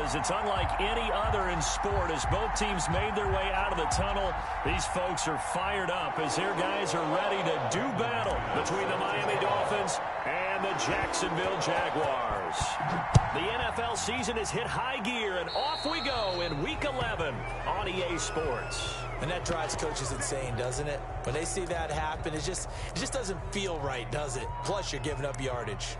was. It's unlike any other in sport. As both teams made their way out of the tunnel, these folks are fired up as their guys are ready to do battle between the Miami Dolphins and the Jacksonville Jaguars. The NFL season has hit high gear, and off we go in Week 11 on EA Sports. And that drives coaches insane, doesn't it? When they see that happen, it just doesn't feel right, does it? Plus, you're giving up yardage.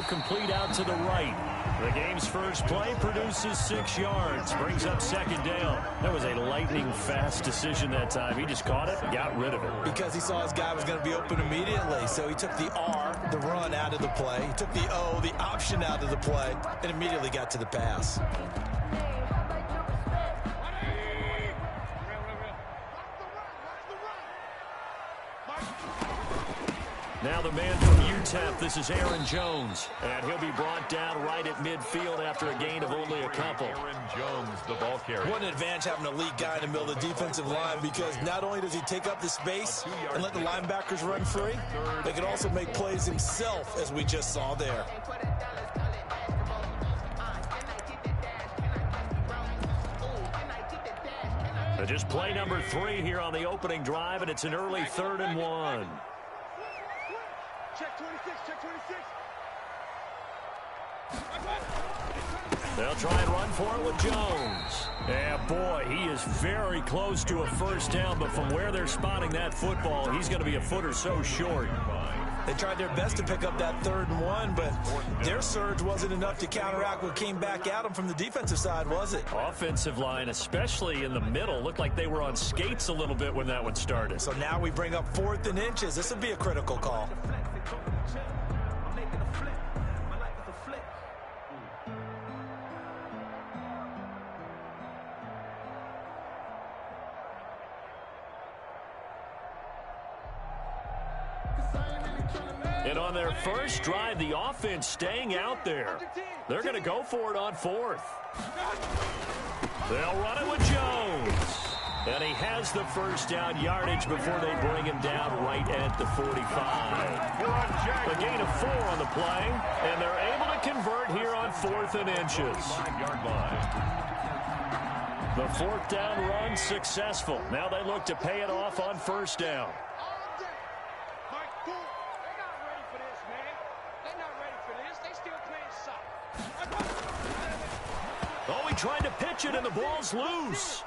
Complete out to the right. The game's first play produces 6 yards. Brings up second down. That was a lightning-fast decision that time. He just caught it and got rid of it. Because he saw his guy was going to be open immediately. So he took the R, the run, out of the play. He took the O, the option, out of the play, and immediately got to the pass. Now the man from UTEP, this is Aaron Jones. And he'll be brought down right at midfield after a gain of only a couple. Aaron Jones, the ball carrier. What an advantage having an elite guy in the middle of the defensive line, because not only does he take up the space and let the linebackers run free, they can also make plays himself, as we just saw there. Just play number 3 here on the opening drive, and it's an early 3rd and 1. Check 26, check 26. They'll try and run for it with Jones. Yeah, boy, he is very close to a first down, but from where they're spotting that football, he's going to be a foot or so short. They tried their best to pick up that 3rd and 1, but their surge wasn't enough to counteract what came back at them from the defensive side, was it? Offensive line, especially in the middle, looked like they were on skates a little bit when that one started. So now we bring up 4th and inches. This would be a critical call. And on their first drive, the offense staying out there. They're going to go for it on 4th. They'll run it with Jones. And he has the first down yardage before they bring him down right at the 45. A gain of 4 on the play, and they're able to convert here on 4th and inches. The 4th down run successful. Now they look to pay it off on first down. Oh, he tried to pitch it, and the ball's loose.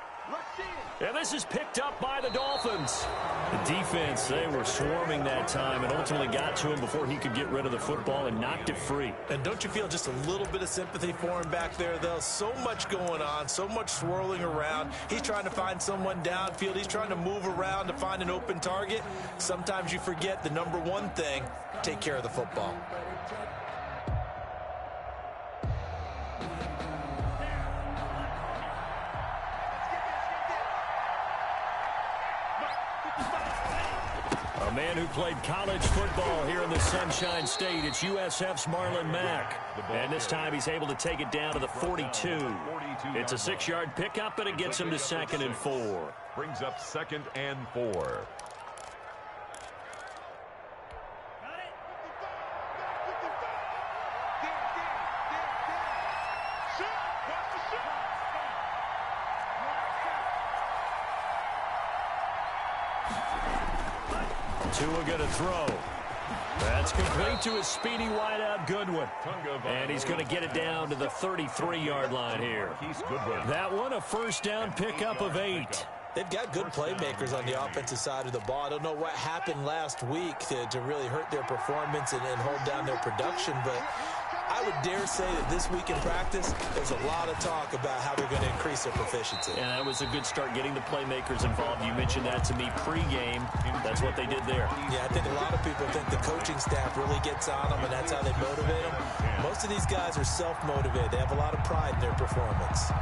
And this is picked up by the Dolphins. The defense, they were swarming that time and ultimately got to him before he could get rid of the football and knocked it free. And don't you feel just a little bit of sympathy for him back there, though? So much going on, so much swirling around. He's trying to find someone downfield. He's trying to move around to find an open target. Sometimes you forget the number one thing, take care of the football. A man who played college football here in the Sunshine State. It's USF's Marlon Mack. And this time he's able to take it down to the 42. It's a 6-yard pickup, and it gets him to 2nd and 4. Brings up 2nd and 4. Tua going to throw. That's complete to his speedy wideout Goodwin. And he's going to get it down to the 33-yard line here. That one a first down pickup of 8. They've got good playmakers on the offensive side of the ball. I don't know what happened last week to really hurt their performance and hold down their production, but I would dare say that this week in practice, there's a lot of talk about how they're going to increase their proficiency. And that was a good start getting the playmakers involved. You mentioned that to me pregame. That's what they did there. Yeah, I think a lot of people think the coaching staff really gets on them, and that's how they motivate them. Most of these guys are self-motivated. They have a lot of pride in their performance.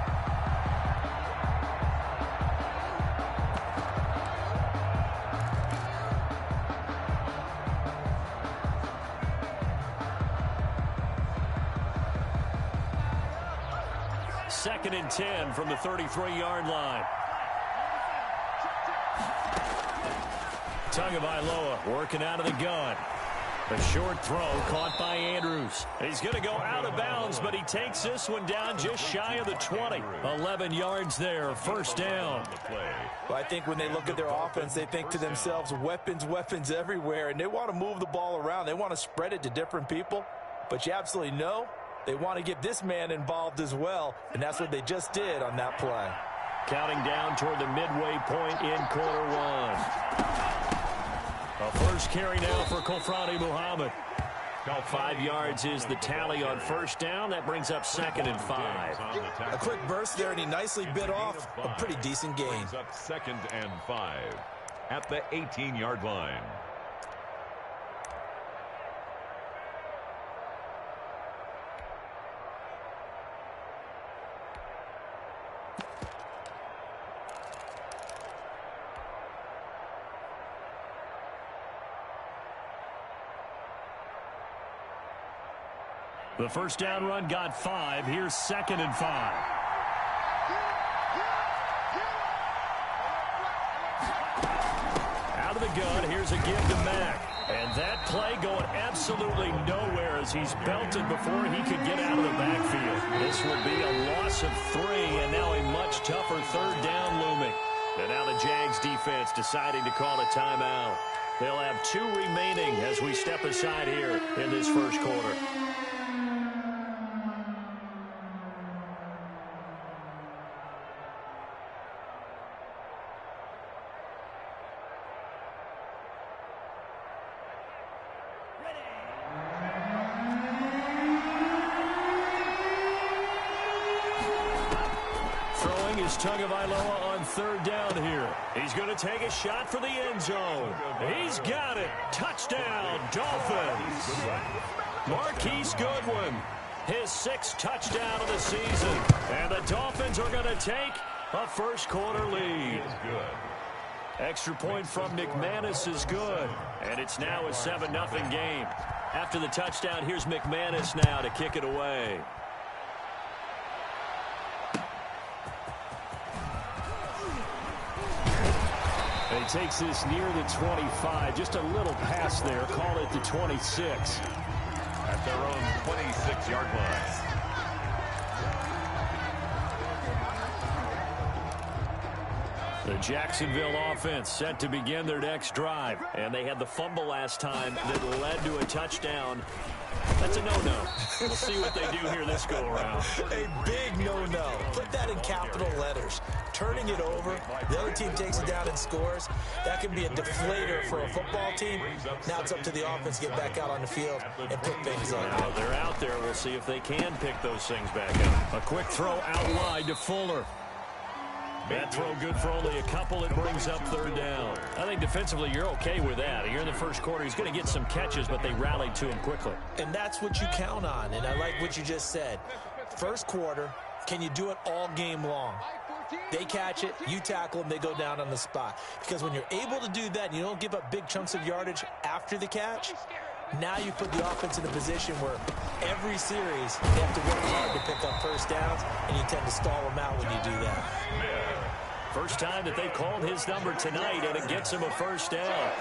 2nd and 10 from the 33-yard line. Tagovailoa working out of the gun. A short throw caught by Andrews. He's going to go out of bounds, but he takes this one down just shy of the 20. 11 yards there, first down. Well, I think when they look at their offense, they think to themselves, weapons, weapons everywhere, and they want to move the ball around. They want to spread it to different people, but you absolutely know they want to get this man involved as well, and that's what they just did on that play. Counting down toward the midway point in quarter one. A first carry now for Kofrani Muhammad. 5 yards is the tally on first down. That brings up 2nd and 5. A quick burst there, and he nicely bit off a pretty decent gain. Brings up 2nd and 5 at the 18-yard line. The first down run got 5. Here's 2nd and 5. Out of the gun, here's a give to Mack. And that play going absolutely nowhere as he's belted before he could get out of the backfield. This will be a loss of 3, and now a much tougher third down looming. And now the Jags defense deciding to call a timeout. They'll have 2 remaining as we step aside here in this first quarter. Tagovailoa on third down here. He's going to take a shot for the end zone. He's got it. Touchdown, Dolphins. Marquise Goodwin, his 6th touchdown of the season. And the Dolphins are going to take a first quarter lead. Extra point from McManus is good. And it's now a 7-0 game. After the touchdown, here's McManus now to kick it away. He takes this near the 25. Just a little pass there. Call it the 26. At their own 26-yard line. The Jacksonville offense set to begin their next drive. And they had the fumble last time that led to a touchdown. That's a no-no. We'll see what they do here this go-around. A big no-no. Put that in capital letters. Turning it over, the other team takes it down and scores. That can be a deflator for a football team. Now it's up to the offense to get back out on the field and pick things up. Now they're out there. We'll see if they can pick those things back up. A quick throw out wide to Fuller. That throw good for only a couple. It brings up third down. I think defensively you're okay with that. Here in the first quarter, he's going to get some catches, but they rallied to him quickly. And that's what you count on, and I like what you just said. First quarter, can you do it all game long? They catch it, you tackle them, they go down on the spot. Because when you're able to do that and you don't give up big chunks of yardage after the catch, now you put the offense in a position where every series they have to work hard to pick up first downs, and you tend to stall them out when you do that. First time that they called his number tonight, and it gets him a first down.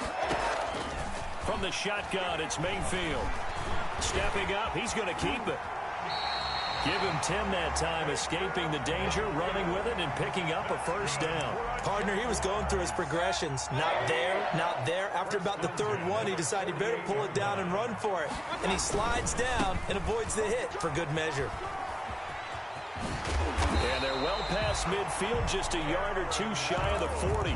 From the shotgun, it's Mayfield. Stepping up, he's going to keep it. Give him 10 that time, escaping the danger, running with it, and picking up a first down. Partner, he was going through his progressions. Not there, not there. After about the third one, he decided he better pull it down and run for it. And he slides down and avoids the hit for good measure. And they're well past midfield, just a yard or two shy of the 40.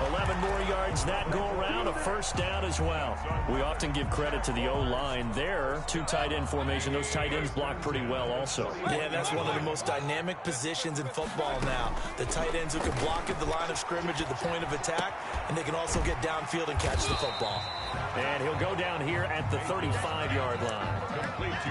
11 more yards that go around, a first down as well. We often give credit to the O-line there. 2 tight end formation. Those tight ends block pretty well also. Yeah, that's one of the most dynamic positions in football now. The tight ends who can block at the line of scrimmage at the point of attack, and they can also get downfield and catch the football. And he'll go down here at the 35-yard line.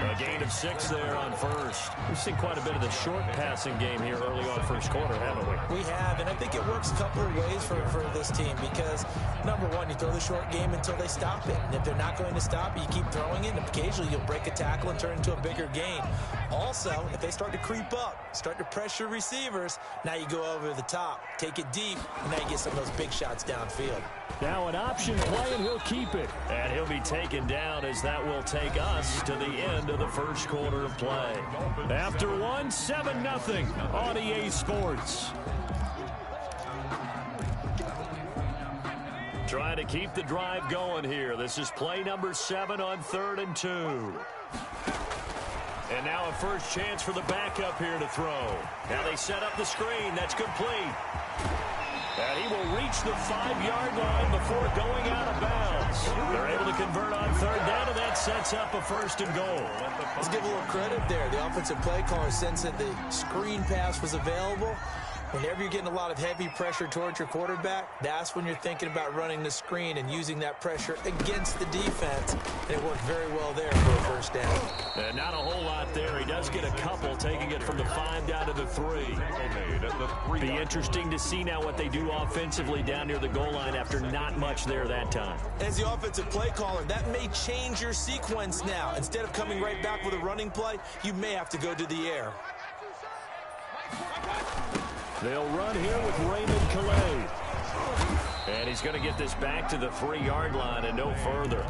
A gain of 6 there on first. We've seen quite a bit of the short passing game here early on first quarter, haven't we? We have, and I think it works a couple of ways for this team because, number one, you throw the short game until they stop it. And if they're not going to stop it, you keep throwing it, and occasionally you'll break a tackle and turn it into a bigger gain. Also, if they start to creep up, start to pressure receivers, now you go over the top, take it deep, and now you get some of those big shots downfield. Now an option play, and he'll keep it. And he'll be taken down as that will take us to the end of the first quarter of play. After one, 7-0 on EA Sports. Trying to keep the drive going here. This is play number 7 on 3rd and 2. And now a first chance for the backup here to throw. Now they set up the screen. That's complete. And he will reach the 5-yard line before going out of bounds. They're able to convert on 3rd down, and that sets up a 1st and goal. Let's give a little credit there. The offensive play caller sensed that the screen pass was available. Whenever you're getting a lot of heavy pressure towards your quarterback, that's when you're thinking about running the screen and using that pressure against the defense. And it worked very well there for a 1st down. And not a whole lot there. He does get a couple, taking it from the 5 down to the 3. Be interesting to see now what they do offensively down near the goal line after not much there that time. As the offensive play caller, that may change your sequence now. Instead of coming right back with a running play, you may have to go to the air. They'll run here with Raymond Calais. And he's going to get this back to the 3-yard line and no further.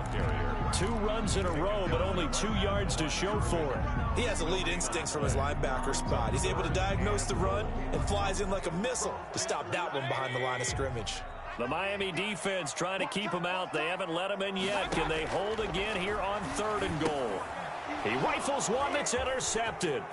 2 runs in a row, but only 2 yards to show for it. He has elite instincts from his linebacker spot. He's able to diagnose the run and flies in like a missile to stop that one behind the line of scrimmage. The Miami defense trying to keep him out. They haven't let him in yet. Can they hold again here on 3rd and goal? He rifles one that's intercepted.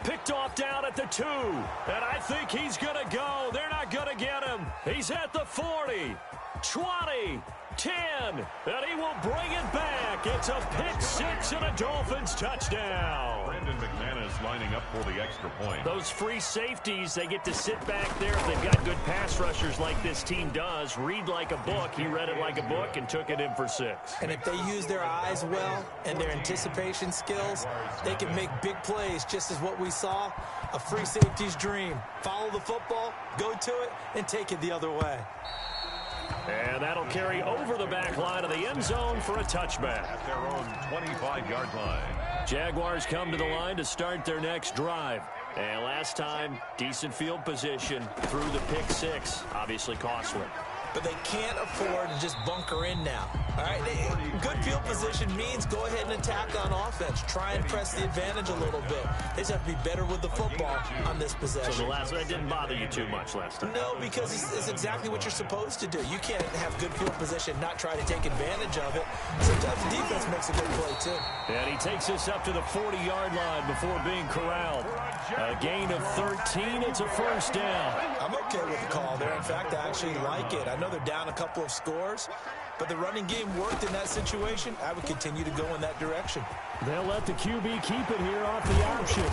Picked off down at the 2. And I think he's going to go. They're not going to get him. He's at the 40, 20, 10. And he will bring it back. It's a pick 6 and a Dolphins touchdown. Brandon McManus lining up for the extra point. Those free safeties, they get to sit back there if they've got good pass rushers like this team does. Read like a book. He read it like a book and took it in for 6. And if they use their eyes well and their anticipation skills, they can make big plays, just as what we saw, a free safety's dream. Follow the football, go to it, and take it the other way. And that'll carry over the back line of the end zone for a touchback. At their own 25-yard line. Jaguars come to the line to start their next drive. And last time, decent field position through the pick 6. Obviously costly. But they can't afford to just bunker in now. All right, good field position means go ahead and attack on offense. Try and press the advantage a little bit. They just have to be better with the football on this possession. So the last one didn't bother you too much last time? No, because it's exactly what you're supposed to do. You can't have good field position, not try to take advantage of it. Sometimes the defense makes a good play, too. And he takes us up to the 40-yard line before being corralled. A gain of 13. It's a 1st down. I'm okay with the call there. In fact, I actually like it. I know they're down a couple of scores, but the running game worked in that situation. I would continue to go in that direction. They'll let the QB keep it here off the option.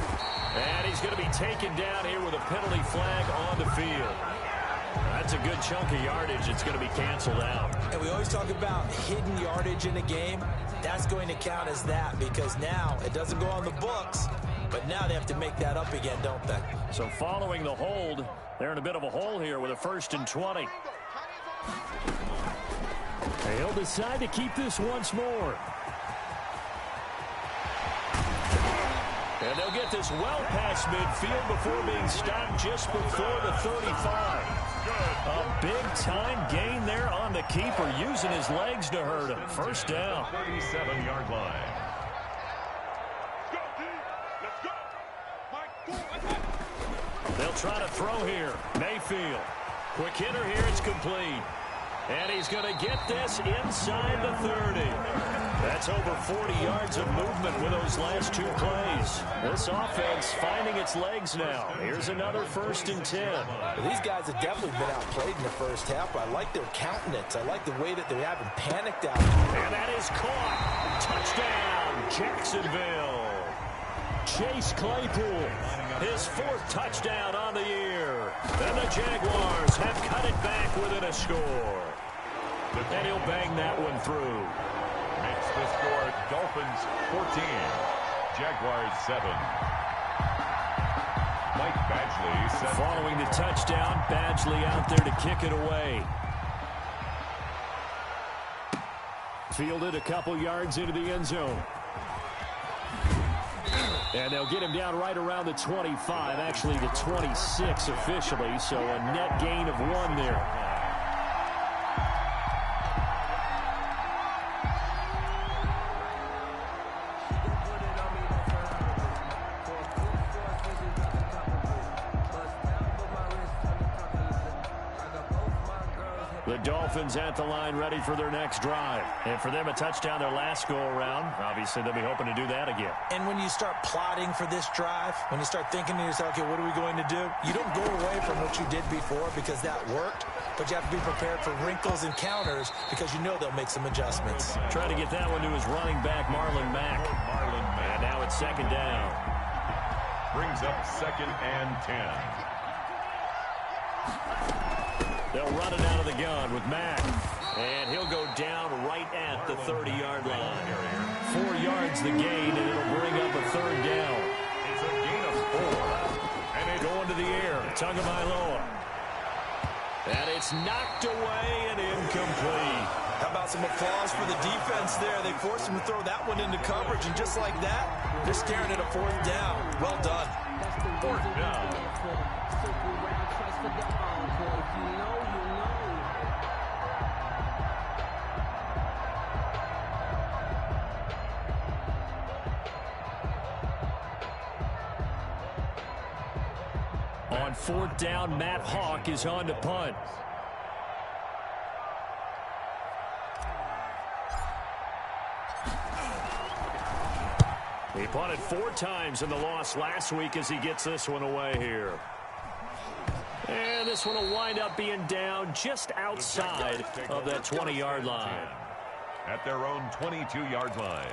And he's going to be taken down here with a penalty flag on the field. That's a good chunk of yardage. It's going to be canceled out. And we always talk about hidden yardage in a game. That's going to count as that because now it doesn't go on the books, but now they have to make that up again, don't they? So following the hold, they're in a bit of a hole here with a 1st and 20. They'll decide to keep this once more. And they'll get this well past midfield before being stopped just before the 35. A big-time gain there on the keeper, using his legs to hurt him. 1st down. 37-yard line. They'll try to throw here. Mayfield. Quick hitter here. It's complete. And he's going to get this inside the 30. That's over 40 yards of movement with those last 2 plays. This offense finding its legs now. Here's another 1st and 10. These guys have definitely been outplayed in the first half, but I like their countenance. I like the way that they haven't panicked out. And that is caught. Touchdown, Jacksonville. Chase Claypool, his 4th touchdown on the year. And the Jaguars have cut it back within a score. And he'll bang that one through. Makes the score Dolphins 14, Jaguars 7. Mike Badgley set. Following the touchdown, Badgley out there to kick it away. Fielded a couple yards into the end zone. And they'll get him down right around the 25, actually the 26 officially, so a net gain of 1 there. The Dolphins at the line ready for their next drive. And for them, a touchdown their last go-around. Obviously, they'll be hoping to do that again. And when you start plotting for this drive, when you start thinking to yourself, okay, what are we going to do? You don't go away from what you did before because that worked, but you have to be prepared for wrinkles and counters because you know they'll make some adjustments. Trying to get that one to his running back, Marlon Mack. And now it's second down. Brings up 2nd and 10. They'll run it out of the gun with Mack. And he'll go down right at the 30-yard line. 4 yards the gain, and it'll bring up a third down. It's a gain of 4. And it's going to the air. Tagovailoa. And it's knocked away and incomplete. How about some applause for the defense there? They forced him to throw that one into coverage, and just like that, they're staring at a 4th down. Well done. 4th down. On 4th down, Matt Hawk is on to punt. He punted 4 times in the loss last week as he gets this one away here. And this one will wind up being down just outside of that 20-yard line. At their own 22-yard line.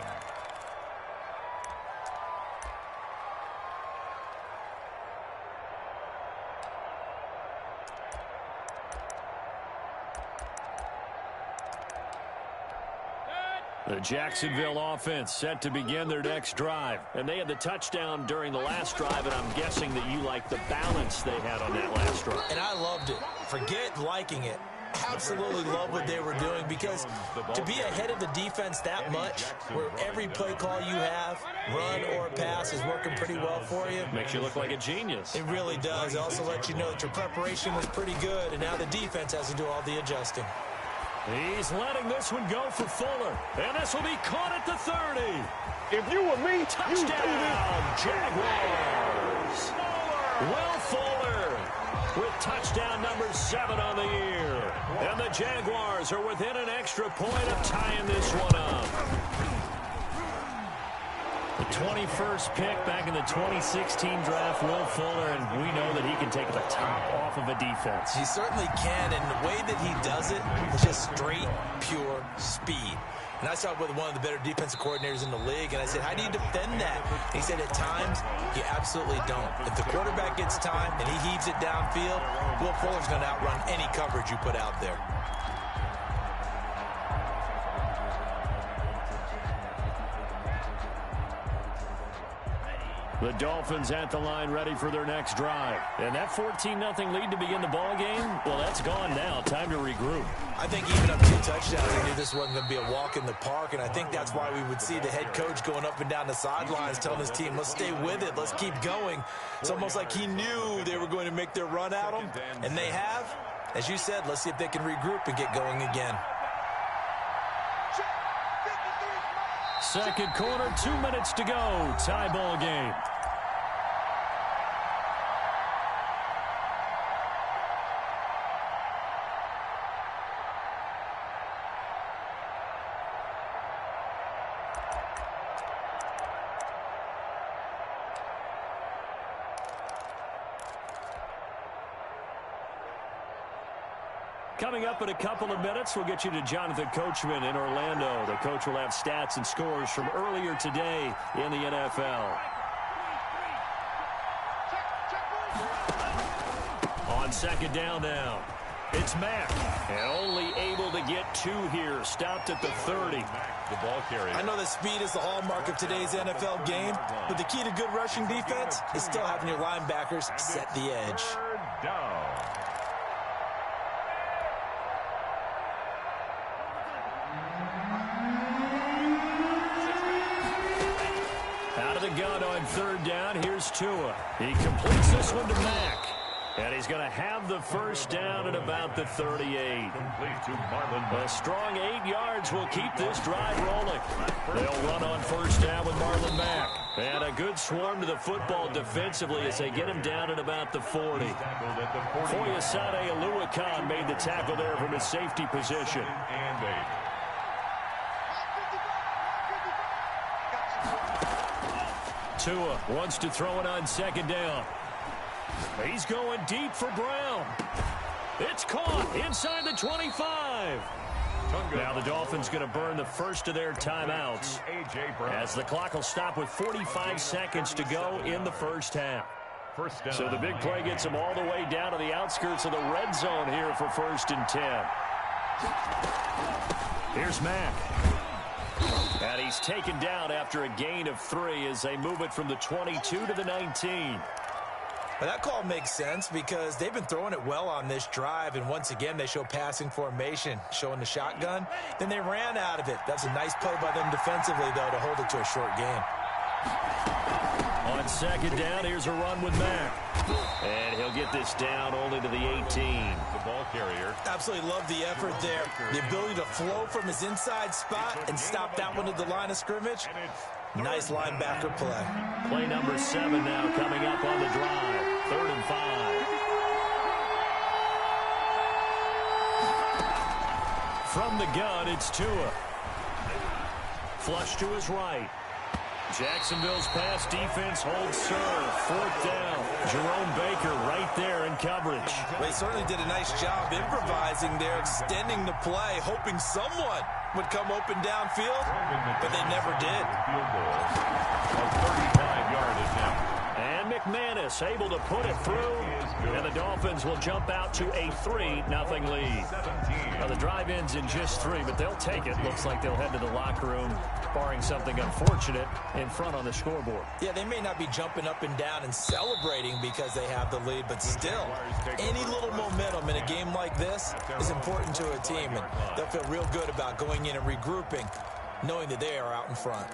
The Jacksonville offense set to begin their next drive. And they had the touchdown during the last drive, and I'm guessing that you like the balance they had on that last drive. And I loved it. Forget liking it. Absolutely love what they were doing, because to be ahead of the defense that much, where every play call you have, run or pass, is working pretty well for you. Makes you look like a genius. It really does. It also lets you know that your preparation was pretty good, and now the defense has to do all the adjusting. He's letting this one go for Fuller. And this will be caught at the 30. If you were me, Touchdown, Jaguars. Will Fuller with touchdown number 7 on the year. And the Jaguars are within an extra point of tying this one up. The 21st pick back in the 2016 draft, Will Fuller, and we know that he can take the top off of a defense. He certainly can, and the way that he does it is just straight, pure speed. And I saw it with one of the better defensive coordinators in the league, and I said, how do you defend that? And he said, at times, you absolutely don't. If the quarterback gets time and he heaves it downfield, Will Fuller's going to outrun any coverage you put out there. The Dolphins at the line ready for their next drive. And that 14-0 lead to begin the ball game, well, that's gone now. Time to regroup. I think even up 2 touchdowns, I knew this wasn't going to be a walk in the park, and I think that's why we would see the head coach going up and down the sidelines telling his team, let's stay with it, let's keep going. It's almost like he knew they were going to make their run at him, and they have. As you said, let's see if they can regroup and get going again. Second quarter, 2 minutes to go. Tie ball game. Coming up in a couple of minutes, we'll get you to Jonathan Coachman in Orlando. The coach will have stats and scores from earlier today in the NFL. On second down now, it's Mack. And only able to get 2 here. Stopped at the 30. The ball carrier. I know that speed is the hallmark of today's NFL game, but the key to good rushing defense is still having your linebackers set the edge. Third down. Out of the gun on 3rd down. Here's Tua. He completes this one to Mack. And he's going to have the first down at about the 38. A strong 8 yards will keep this drive rolling. They'll run on 1st down with Marlon Mack. And a good swarm to the football defensively as they get him down at about the 40. Foyesade Oluwakan made the tackle there from his safety position. Tua wants to throw it on 2nd down. He's going deep for Brown. It's caught inside the 25. Now the Dolphins going to burn the first of their timeouts as the clock will stop with 45 seconds to go in the first half. So the big play gets them all the way down to the outskirts of the red zone here for 1st and 10. Here's Mack. And he's taken down after a gain of 3 as they move it from the 22 to the 19. Well, that call makes sense because they've been throwing it well on this drive, and once again they show passing formation, showing the shotgun. Then they ran out of it. That's a nice play by them defensively, though, to hold it to a short gain. On 2nd down, here's a run with Mack. And he'll get this down only to the 18. The ball carrier. Absolutely love the effort there. The ability to flow from his inside spot and stop that one at the line of scrimmage. Nice linebacker play. Play number 7 now coming up on the drive. 3rd and 5. From the gun, it's Tua. Flush to his right. Jacksonville's pass defense holds serve. 4th down. Jerome Baker right there in coverage. Well, he certainly did a nice job improvising there, extending the play, hoping someone would come open downfield, but they never did. Field goal. A 35-yard attempt. And McManus able to put it through, and the Dolphins will jump out to a 3-0 lead. Now the drive ends in just 3, but they'll take it. Looks like they'll head to the locker room, barring something unfortunate, in front on the scoreboard. Yeah, they may not be jumping up and down and celebrating because they have the lead, but still, any little momentum in a game like this is important to a team, and they'll feel real good about going in and regrouping, knowing that they are out in front.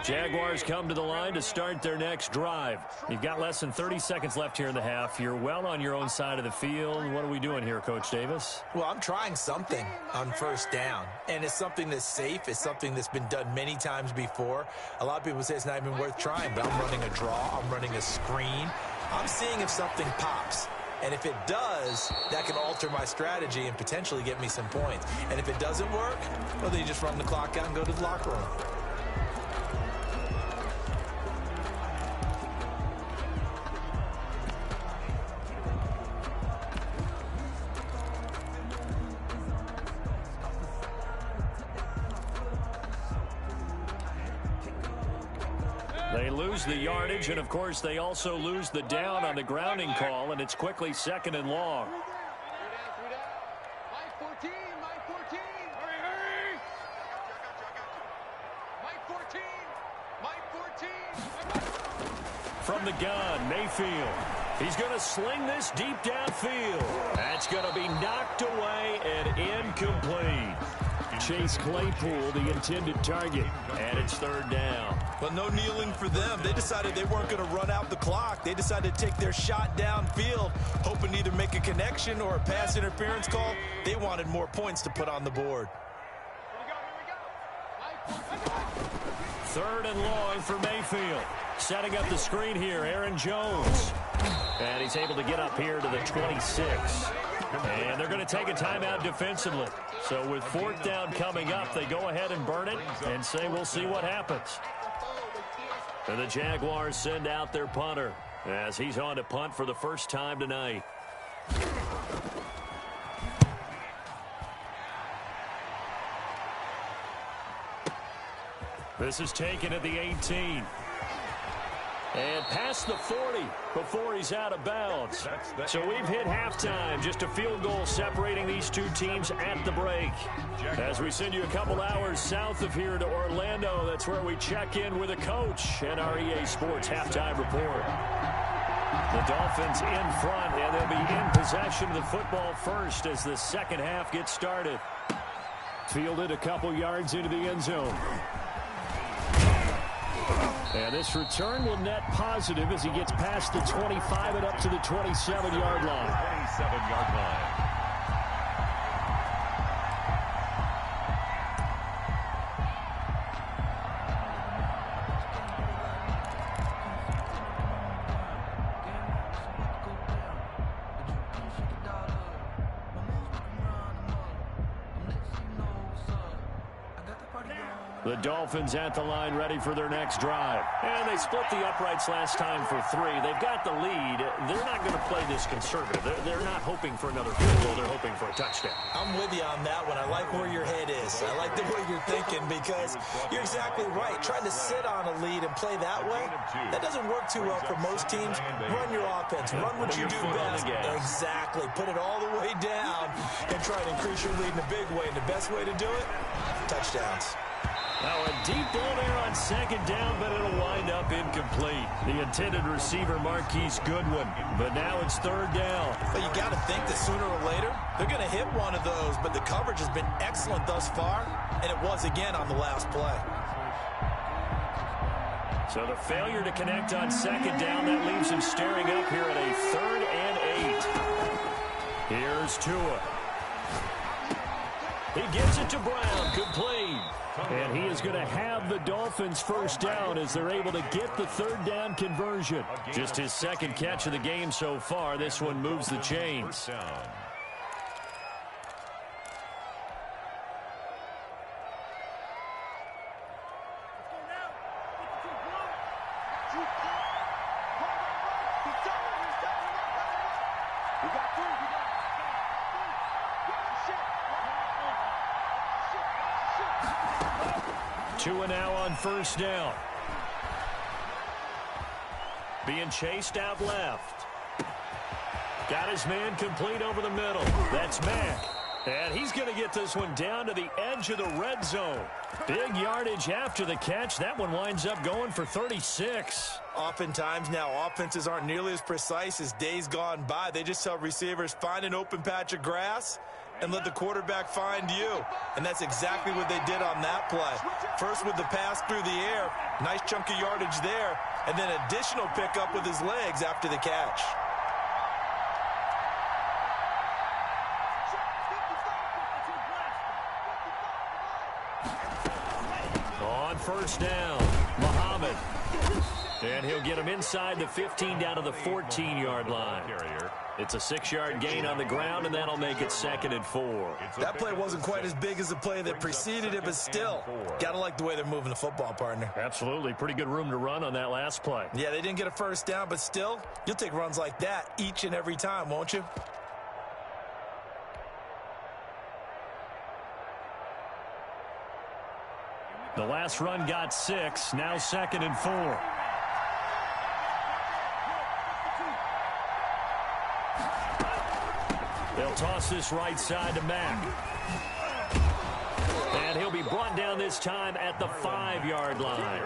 Jaguars come to the line to start their next drive. You've got less than 30 seconds left here in the half. You're well on your own side of the field. What are we doing here, Coach Davis? Well, I'm trying something on 1st down, and it's something that's safe. It's something that's been done many times before. A lot of people say it's not even worth trying, but I'm running a draw. I'm running a screen. I'm seeing if something pops. And if it does, that can alter my strategy and potentially get me some points. And if it doesn't work, well, then you just run the clock out and go to the locker room. They lose the yardage, and of course they also lose the down on the grounding call, and it's quickly 2nd and long. From the gun, Mayfield. He's going to sling this deep downfield. That's going to be knocked away and incomplete. Chase Claypool, the intended target, and it's 3rd down. Well, no kneeling for them. They decided they weren't going to run out the clock. They decided to take their shot downfield, hoping to either make a connection or a pass interference call. They wanted more points to put on the board. 3rd and long for Mayfield. Setting up the screen here, Aaron Jones. And he's able to get up here to the 26. And they're going to take a timeout defensively. So with 4th down coming up, they go ahead and burn it and say we'll see what happens. And the Jaguars send out their punter as he's on to punt for the first time tonight. The This is taken at the 18. And past the 40 before he's out of bounds. So we've hit halftime. Just a field goal separating these two teams at the break. As we send you a couple hours south of here to Orlando, that's where we check in with a coach and our EA Sports halftime report. The Dolphins in front, and they'll be in possession of the football first as the second half gets started. Fielded a couple yards into the end zone. And this return will net positive as he gets past the 25 and up to the 27-yard line. 27-yard line. The Dolphins at the line ready for their next drive. And they split the uprights last time for 3. They've got the lead. They're not going to play this conservative. They're not hoping for another field goal. They're hoping for a touchdown. I'm with you on that one. I like where your head is. I like the way you're thinking because you're exactly right. Trying to sit on a lead and play that way, that doesn't work too well for most teams. Run your offense. Run what you do best. Exactly. Put it all the way down and try to increase your lead in a big way. And the best way to do it, touchdowns. Now a deep ball there on second down, but it'll wind up incomplete. The intended receiver, Marquise Goodwin. But now it's third down. But you got to think that sooner or later, they're going to hit one of those. But the coverage has been excellent thus far, and it was again on the last play. So the failure to connect on second down, that leaves him staring up here at a 3rd and 8. Here's Tua. He gets it to Brown, complete. And he is going to have the Dolphins first down as they're able to get the third down conversion. Just his second catch of the game so far. This one moves the chains. Tua now on first down. Being chased out left. Got his man complete over the middle. That's Mack. And he's going to get this one down to the edge of the red zone. Big yardage after the catch. That one winds up going for 36. Oftentimes now offenses aren't nearly as precise as days gone by. They just tell receivers, find an open patch of grass and let the quarterback find you. And that's exactly what they did on that play. First with the pass through the air, nice chunk of yardage there, and then additional pickup with his legs after the catch. On first down, Muhammad. And he'll get him inside the 15 down to the 14-yard line. It's a 6-yard gain on the ground, and that'll make it 2nd and 4. That play wasn't quite as big as the play that preceded it, but still, got to like the way they're moving the football, partner. Absolutely. Pretty good room to run on that last play. Yeah, they didn't get a first down, but still, you'll take runs like that each and every time, won't you? The last run got 6, now 2nd and 4. They'll toss this right side to Mack. And he'll be brought down this time at the 5-yard line.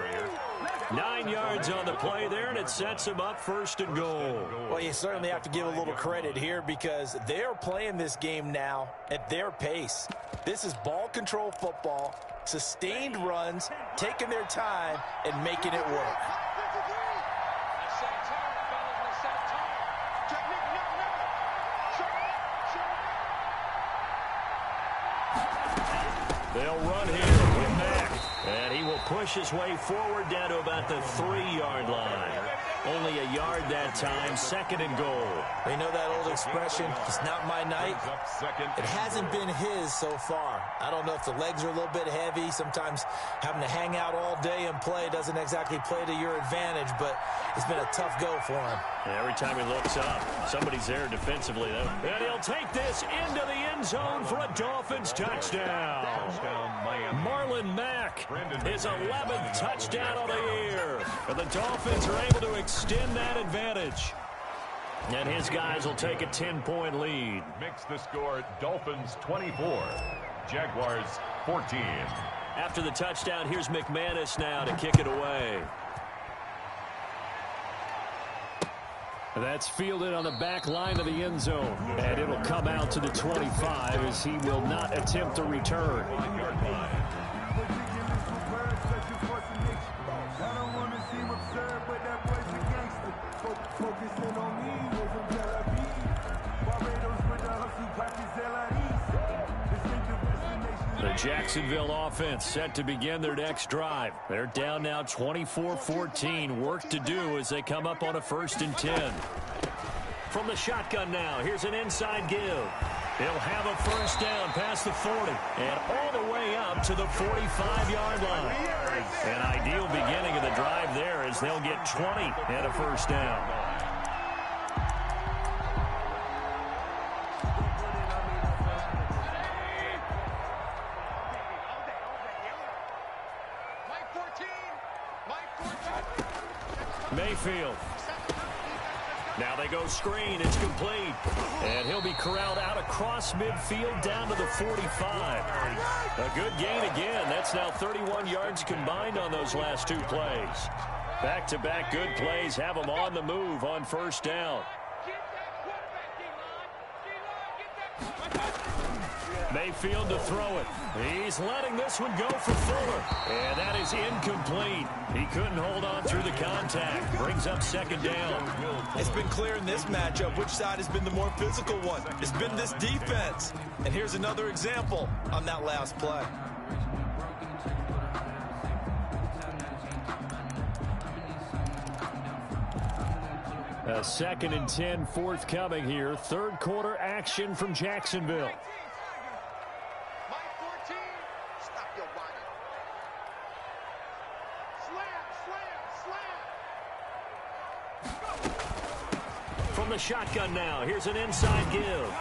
9 yards on the play there, and it sets him up 1st and goal. Well, you certainly have to give a little credit here because they're playing this game now at their pace. This is ball control football, sustained runs, taking their time, and making it work. They'll run here with Mack. And he will push his way forward down to about the 3-yard line. Only a yard that time, 2nd and goal. You know that old expression, it's not my night? It hasn't been his so far. I don't know if the legs are a little bit heavy. Sometimes having to hang out all day and play doesn't exactly play to your advantage, but it's been a tough go for him. And every time he looks up, somebody's there defensively. And he'll take this into the end zone for a Dolphins touchdown. Marlon Mack, his 11th touchdown of the year. And the Dolphins are able to extend that advantage. And his guys will take a 10-point lead. Makes the score Dolphins 24, Jaguars 14. After the touchdown, here's McManus now to kick it away. That's fielded on the back line of the end zone. And it'll come out to the 25 as he will not attempt a return. The Jacksonville offense set to begin their next drive. They're down now 24-14. Work to do as they come up on a 1st and 10. From the shotgun now, here's an inside give. He'll have a 1st down past the 40 and all the way up to the 45-yard line. An ideal beginning of the drive there as they'll get 20 and a 1st down. Mayfield. Now they go screen. It's complete. And he'll be corralled out across midfield down to the 45. A good gain again. That's now 31 yards combined on those last 2 plays. Back-to-back good plays have them on the move on 1st down. Mayfield to throw it. He's letting this one go for Fuller. And that is incomplete. He couldn't hold on through the contact. Brings up 2nd down. It's been clear in this matchup which side has been the more physical one. It's been this defense. And here's another example on that last play. A 2nd and 10 forthcoming here. 3rd quarter action from Jacksonville. From the shotgun now, here's an inside give.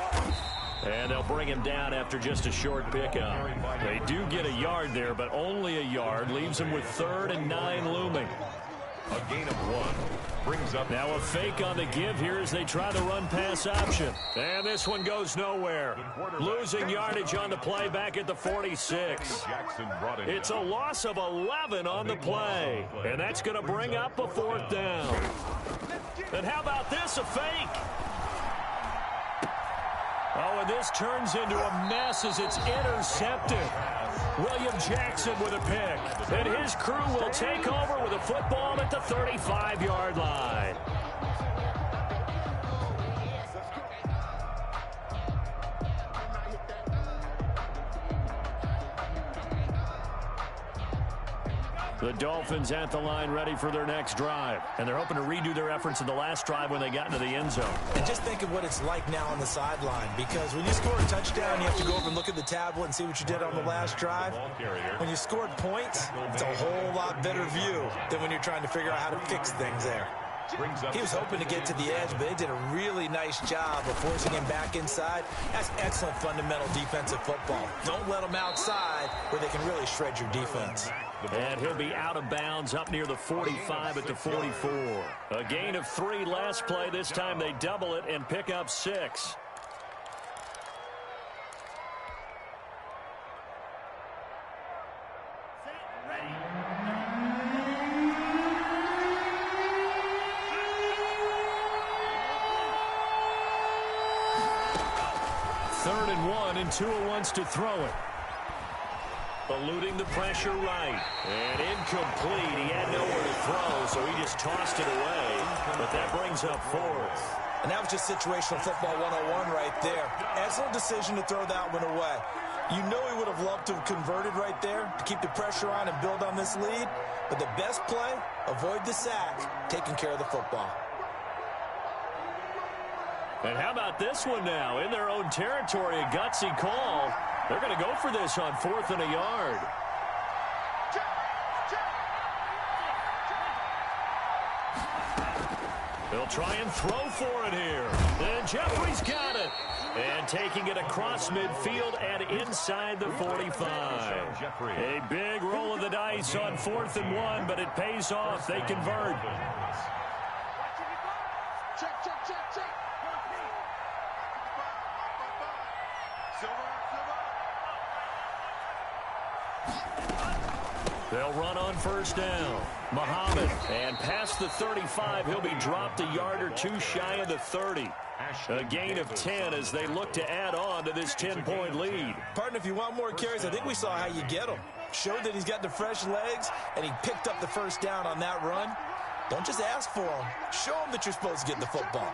And they'll bring him down after just a short pickup. They do get a yard there, but only a yard. Leaves them with 3rd and 9 looming. A gain of 1. Brings up now a fake on the give here as they try the run-pass option. And this one goes nowhere. Losing yardage on the play back at the 46. It's a loss of 11 on the play. And that's going to bring up a 4th down. And how about this, a fake? Oh, and this turns into a mess as it's intercepted. William Jackson with a pick. And his crew will take over with a football at the 35-yard line. The Dolphins at the line ready for their next drive. And they're hoping to redo their efforts in the last drive when they got into the end zone. And just think of what it's like now on the sideline, because when you score a touchdown, you have to go over and look at the tablet and see what you did on the last drive. When you scored points, it's a whole lot better view than when you're trying to figure out how to fix things there. He was hoping to get to the edge, but they did a really nice job of forcing him back inside. That's excellent fundamental defensive football. Don't let them outside where they can really shred your defense. And he'll be out of bounds up near the 45 at the 44. A gain of 3 last play. This time they double it and pick up 6. Third and 1, and Tua wants to throw it. Eluding the pressure right. And incomplete. He had nowhere to throw, so he just tossed it away. But that brings up 4th. And that was just situational football 101 right there. Excellent decision to throw that one away. You know he would have loved to have converted right there to keep the pressure on and build on this lead. But the best play, avoid the sack, taking care of the football. And how about this one now? In their own territory, a gutsy call. They're going to go for this on 4th and a yard. They'll try and throw for it here. And Jeffrey's got it. And taking it across midfield and inside the 45. A big roll of the dice on 4th and 1, but it pays off. They convert. They'll run on 1st down. Muhammad, and past the 35, he'll be dropped a yard or two shy of the 30. A gain of 10 as they look to add on to this 10-point lead. Partner, if you want more carries, I think we saw how you get them. Showed that he's got the fresh legs, and he picked up the 1st down on that run. Don't just ask for them. Show them that you're supposed to get the football.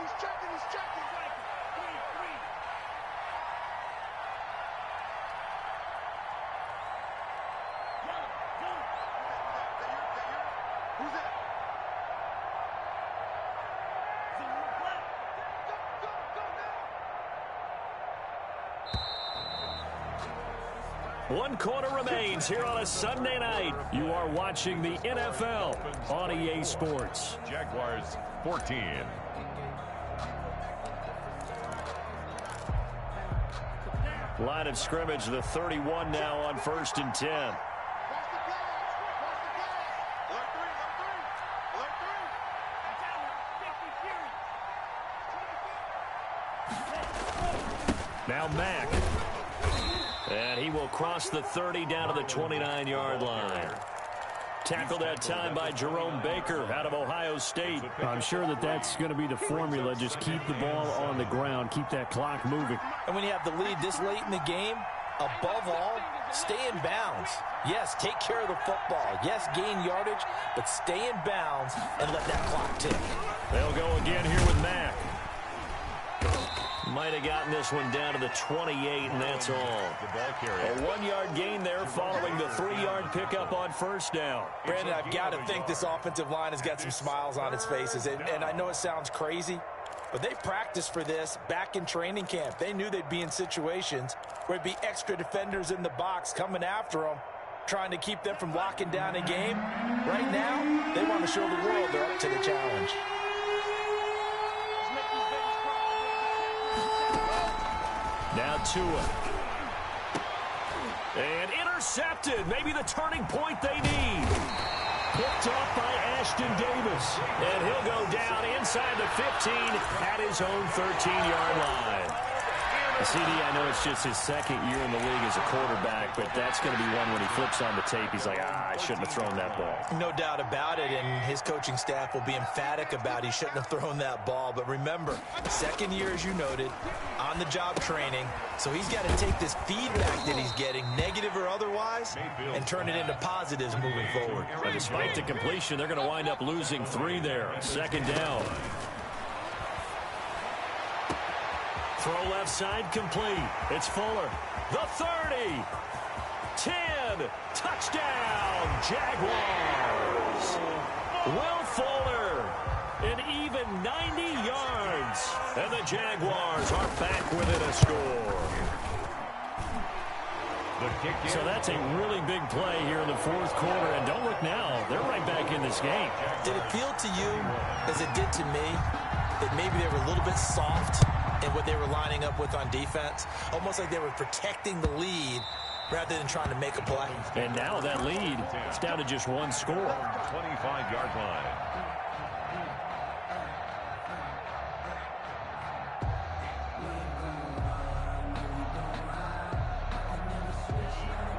One quarter remains here on a Sunday night. You are watching the NFL on EA Sports. Jaguars 14. Line of scrimmage, the 31 now on 1st and 10. Now Mack. And he will cross the 30 down to the 29-yard line. Tackled that time by Jerome Baker out of Ohio State. I'm sure that that's going to be the formula. Just keep the ball on the ground. Keep that clock moving. And when you have the lead this late in the game, above all, stay in bounds. Yes, take care of the football. Yes, gain yardage, but stay in bounds and let that clock tick. They'll go again here with Mack. Might have gotten this one down to the 28, and that's all. A 1-yard gain there following the 3-yard pickup on 1st down. Brandon, I've got to think this offensive line has got some smiles on its faces. And I know it sounds crazy, but they practiced for this back in training camp. They knew they'd be in situations where there'd be extra defenders in the box coming after them, trying to keep them from locking down a game. Right now, they want to show the world they're up to the challenge. Now Tua. And intercepted. Maybe the turning point they need. Picked off by Ashton Davis. And he'll go down inside the 15 at his own 13-yard line. CD, I know it's just his 2nd year in the league as a quarterback, but that's going to be one when he flips on the tape. He's like, I shouldn't have thrown that ball. No doubt about it, and his coaching staff will be emphatic about he shouldn't have thrown that ball. But remember, 2nd year, as you noted, on-the-job training, so he's got to take this feedback that he's getting, negative or otherwise, and turn it into positives moving forward. But despite the completion, they're going to wind up losing 3 there. 2nd down. Throw left side complete. It's Fuller. The 30. 10. Touchdown, Jaguars. Will Fuller. An even 90 yards. And the Jaguars are back within a score. So that's a really big play here in the 4th quarter. And don't look now. They're right back in this game. Did it feel to you, as it did to me, that maybe they were a little bit soft in what they were lining up with on defense? Almost like they were protecting the lead rather than trying to make a play. And now that lead is down to just 1 score. 25-yard line.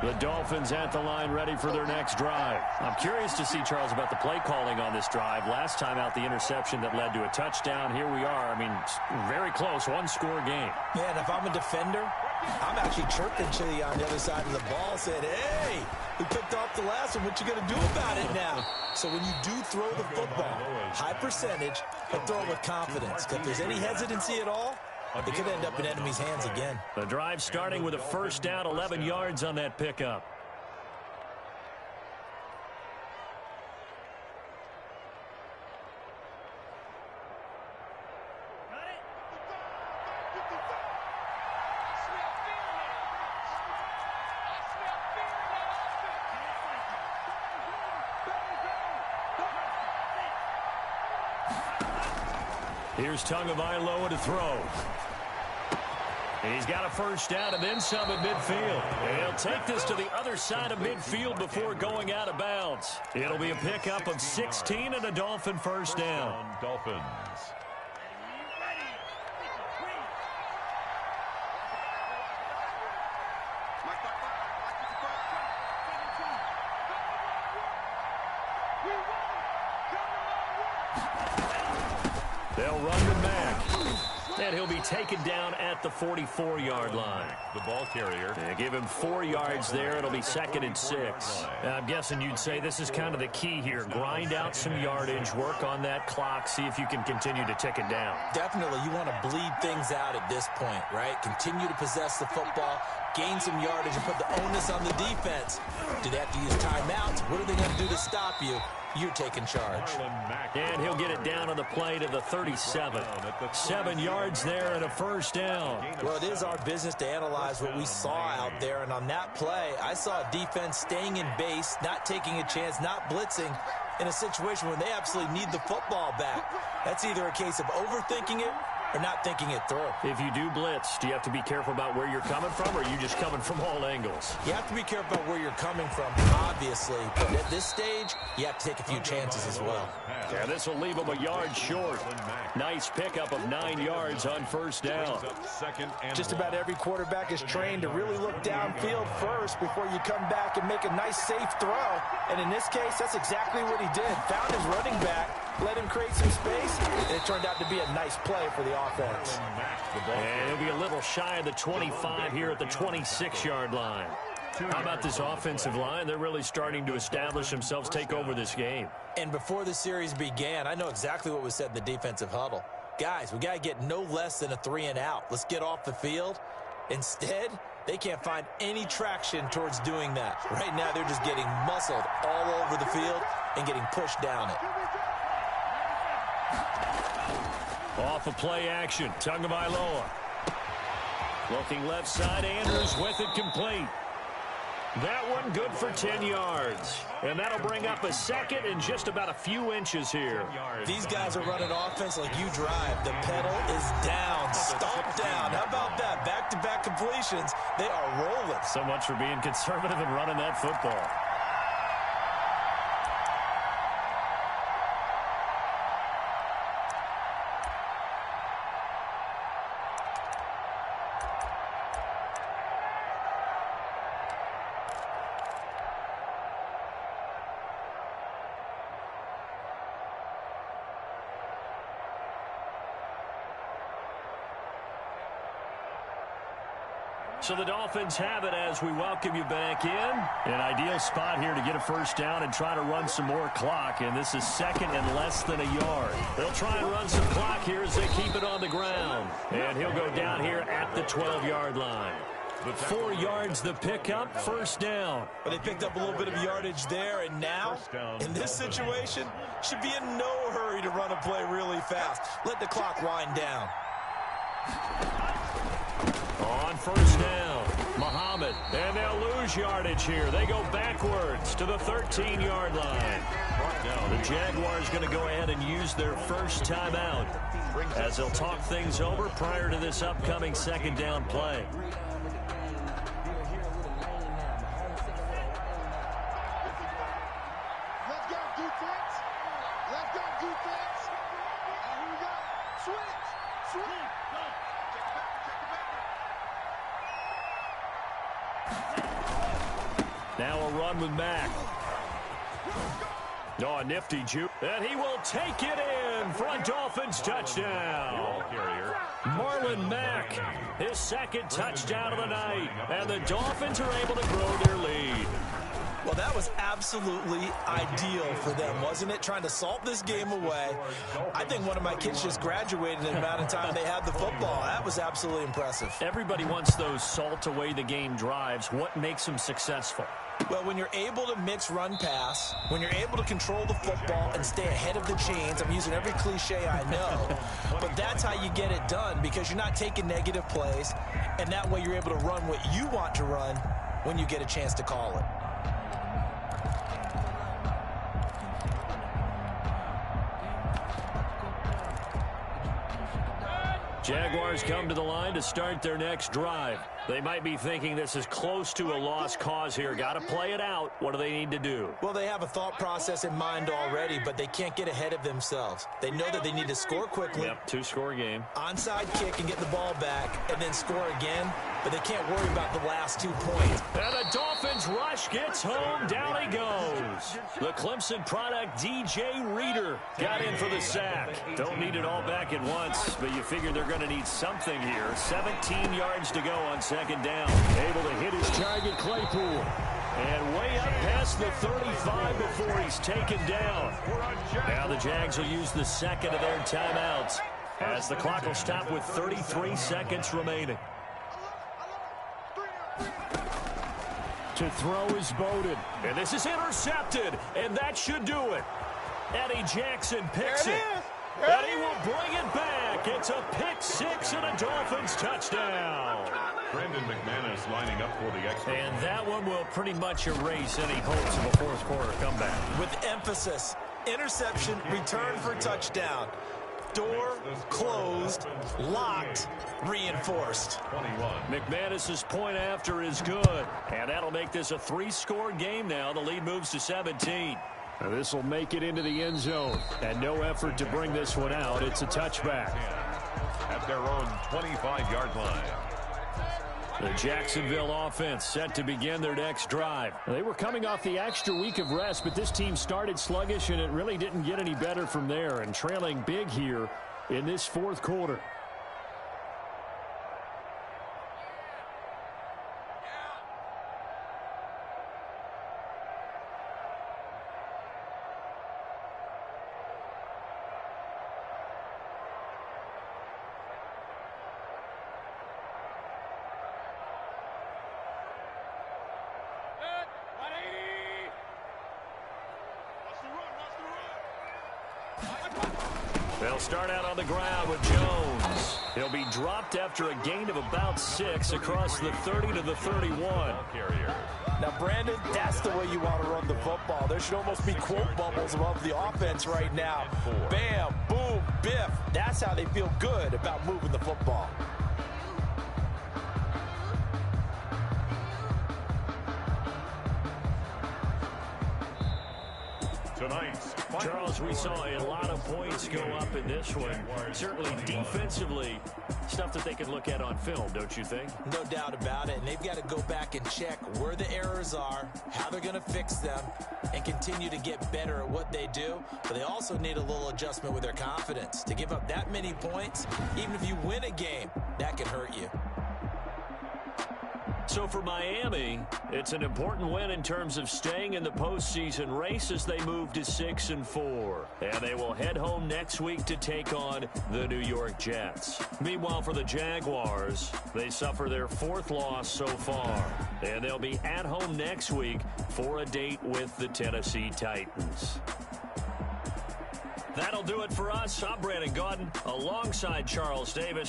The Dolphins at the line ready for their next drive. I'm curious to see, Charles, about the play calling on this drive. Last time out, the interception that led to a touchdown. Here we are. I mean, very close, 1-score game. Yeah, and if I'm a defender, I'm actually chirping to you on the other side of the ball, saying, hey, we picked off the last one. What you going to do about it now? So when you do throw the football, high percentage, but throw it with confidence. If there's any hesitancy at all, It could end up in enemy's hands again. The drive starting with a first down, 11 yards on that pickup. Here's Tagovailoa to throw. He's got a first down and then some at midfield. He'll take this to the other side of midfield before going out of bounds. It'll be a pickup of 16 and a Dolphin first down. Dolphins. They'll run with Mack. And he'll be taken down at the 44-yard line. The ball carrier. They give him 4 yards there. It'll be 2nd and 6. I'm guessing you'd say this is kind of the key here. Grind out some yardage, work on that clock, see if you can continue to tick it down. Definitely, you want to bleed things out at this point, right? Continue to possess the football, gain some yardage, and put the onus on the defense. Do they have to use timeouts? What are they going to do to stop you? You're taking charge. And he'll get it down on the play to the 37. 7 yards there and a first down. Well, it is our business to analyze what we saw out there. And on that play, I saw a defense staying in base, not taking a chance, not blitzing in a situation where they absolutely need the football back. That's either a case of overthinking it or not thinking it through. If you do blitz, do you have to be careful about where you're coming from, or are you just coming from all angles? You have to be careful about where you're coming from, obviously. But at this stage, you have to take a few chances as well. Yeah, this will leave them a yard short. Nice pickup of 9 yards on first down. Just about every quarterback is trained to really look downfield first before you come back and make a nice, safe throw. And in this case, that's exactly what he did. Found his running back, let him create some space, and it turned out to be a nice play for the offense. And he'll be a little shy of the 25 here at the 26-yard line. How about this offensive line? They're really starting to establish themselves, take over this game. And before the series began, I know exactly what was said in the defensive huddle. Guys, we got to get no less than a 3-and-out. Let's get off the field. Instead, they can't find any traction towards doing that. Right now, they're just getting muscled all over the field and getting pushed down it. Off of play action, Tagovailoa. Looking left side, Andrews with it complete. That one good for 10 yards. And that'll bring up a second and just about a few inches here. These guys are running offense like you drive. The pedal is down, stomp down. How about that? Back-to-back completions. They are rolling. So much for being conservative and running that football. So the Dolphins have it as we welcome you back in. An ideal spot here to get a first down and try to run some more clock. And this is 2nd and less than a yard. They'll try and run some clock here as they keep it on the ground. And he'll go down here at the 12-yard line. 4 yards the pickup, first down. But they picked up a little bit of yardage there, and now, in this situation, should be in no hurry to run a play really fast. Let the clock wind down. On first down, Muhammad, and they'll lose yardage here. They go backwards to the 13-yard line. The Jaguars going to go ahead and use their first timeout as they'll talk things over prior to this upcoming second down play. Let's go, defense. Let's go, defense. And here we go. Switch. Switch. Now a run with Mack. Oh, a nifty juke. And he will take it in for a Dolphins touchdown. Marlon Mack, his 2nd touchdown of the night. And the Dolphins are able to grow their lead. Well, that was absolutely ideal for them, wasn't it? Trying to salt this game away. I think one of my kids just graduated in the amount of time they had the football. That was absolutely impressive. Everybody wants those salt away the game drives. What makes them successful? Well, when you're able to mix run-pass, when you're able to control the football and stay ahead of the chains, I'm using every cliche I know, but that's how you get it done because you're not taking negative plays, and that way you're able to run what you want to run when you get a chance to call it. Jaguars come to the line to start their next drive. They might be thinking this is close to a lost cause here. Got to play it out. What do they need to do? Well, they have a thought process in mind already, but they can't get ahead of themselves. They know that they need to score quickly. Yep, two-score game. Onside kick and get the ball back and then score again, but they can't worry about the last 2 points. And the Dolphins rush gets home. Down he goes. The Clemson product, DJ Reader, got in for the sack. Don't need it all back at once, but you figure they're going to need something here. 17 yards to go on second down. Able to hit his target, Claypool. And way up past the 35 before he's taken down. Now the Jags will use the second of their timeouts as the clock will stop with 33 seconds remaining. To throw is Bowden. And this is intercepted, and that should do it. Eddie Jackson picks it. And he will bring it back. It's a pick six and a Dolphins touchdown. Brandon McManus lining up for the extra. And that one will pretty much erase any hopes of a fourth quarter comeback. With emphasis, interception, return for touchdown. Door closed, locked, reinforced. 21. McManus's point after is good. And that'll make this a three-score game now. The lead moves to 17. Now this will make it into the end zone. And no effort to bring this one out. It's a touchback. At their own 25-yard line. The Jacksonville offense set to begin their next drive. They were coming off the extra week of rest, but this team started sluggish, and it really didn't get any better from there, and trailing big here in this fourth quarter. They'll start out on the ground with Jones. He'll be dropped after a gain of about 6 across the 30 to the 31. Now, Brandon, that's the way you want to run the football. There should almost be quote bubbles above the offense right now. Bam, boom, biff. That's how they feel good about moving the football. Charles, we saw a lot of points go up in this one. Certainly defensively, stuff that they can look at on film, don't you think? No doubt about it. And they've got to go back and check where the errors are, how they're going to fix them, and continue to get better at what they do. But they also need a little adjustment with their confidence. To give up that many points, even if you win a game, that can hurt you. So for Miami, it's an important win in terms of staying in the postseason race as they move to 6-4. And they will head home next week to take on the New York Jets. Meanwhile, for the Jaguars, they suffer their 4th loss so far. And they'll be at home next week for a date with the Tennessee Titans. That'll do it for us. I'm Brandon Gaudin alongside Charles Davis.